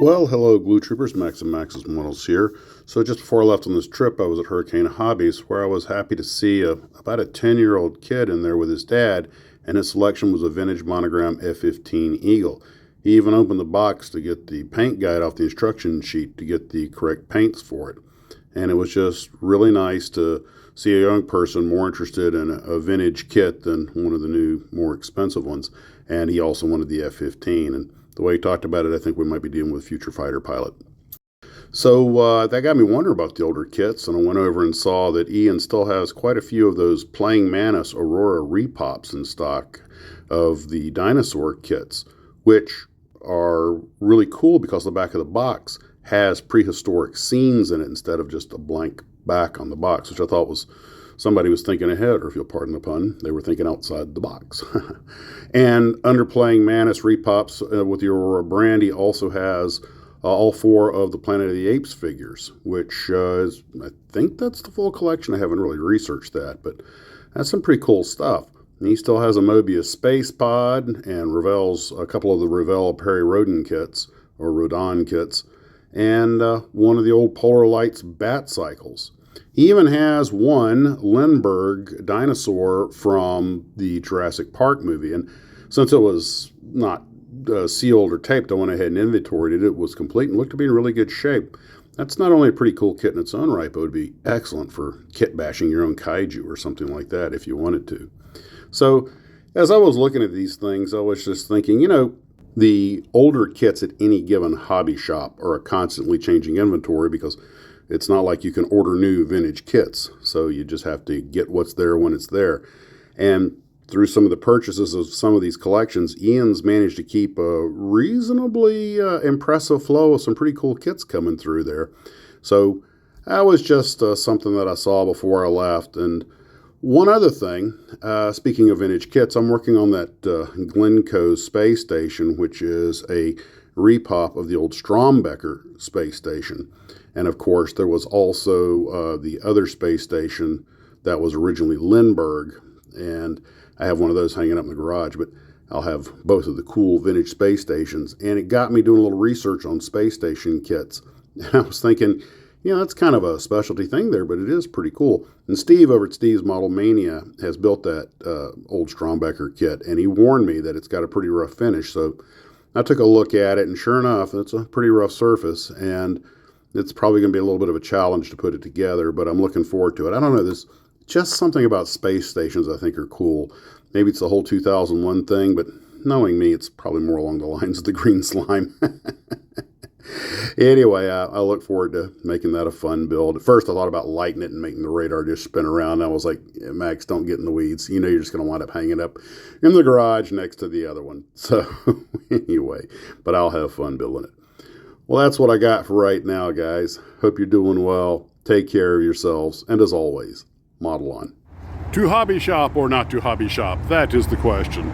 Well, hello, Glue Troopers. Max and Max's Models here. So just before I left on this trip, I was at Hurricane Hobbies, where I was happy to see about a 10-year-old kid in there with his dad, and his selection was a vintage monogram F-15 Eagle. He even opened the box to get the paint guide off the instruction sheet to get the correct paints for it. And it was just really nice to see a young person more interested in a vintage kit than one of the new, more expensive ones. And he also wanted the F-15. And the way he talked about it, I think we might be dealing with a future fighter pilot. So that got me wondering about the older kits, and I went over and saw that Ian still has quite a few of those Playing Mantis Aurora repops in stock of the dinosaur kits, which are really cool because the back of the box has prehistoric scenes in it instead of just a blank back on the box, which I thought was somebody was thinking ahead, or if you'll pardon the pun, they were thinking outside the box. And under Playing Mantis repops with the Aurora brand, he also has all four of the Planet of the Apes figures, which is, I think that's the full collection. I haven't really researched that, but that's some pretty cool stuff. And he still has a Mobius space pod and Revell's, a couple of the Revell Perry Rodin kits, or Rodin kits, and one of the old Polar Lights bat cycles. He even has one Lindbergh dinosaur from the Jurassic Park movie, and since it was not sealed or taped, I went ahead and inventoried it. It was complete and looked to be in really good shape. That's not only a pretty cool kit in its own right, but it would be excellent for kit bashing your own kaiju or something like that if you wanted to. So as I was looking at these things, I was just thinking, the older kits at any given hobby shop are a constantly changing inventory because it's not like you can order new vintage kits. So you just have to get what's there when it's there. And through some of the purchases of some of these collections, Ian's managed to keep a reasonably impressive flow of some pretty cool kits coming through there. So that was just something that I saw before I left. And one other thing, speaking of vintage kits, I'm working on that Glencoe space station, which is a repop of the old Strombecker space station. And of course, there was also the other space station that was originally Lindbergh, and I have one of those hanging up in the garage, but I'll have both of the cool vintage space stations. And it got me doing a little research on space station kits. And I was thinking, that's kind of a specialty thing there, but it is pretty cool. And Steve over at Steve's Model Mania has built that old Strombecker kit, and he warned me that it's got a pretty rough finish. So I took a look at it, and sure enough, it's a pretty rough surface, and it's probably going to be a little bit of a challenge to put it together, but I'm looking forward to it. I don't know, there's just something about space stations I think are cool. Maybe it's the whole 2001 thing, but knowing me, it's probably more along the lines of the green slime. Anyway, I look forward to making that a fun build. At first, I thought about lighting it and making the radar just spin around. I was like, Max, don't get in the weeds. You're just going to wind up hanging up in the garage next to the other one. So anyway, but I'll have fun building it. Well, that's what I got for right now, guys. Hope you're doing well. Take care of yourselves. And as always, model on. To hobby shop or not to hobby shop? That is the question.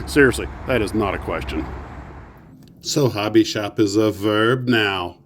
Seriously, that is not a question. So hobby shop is a verb now.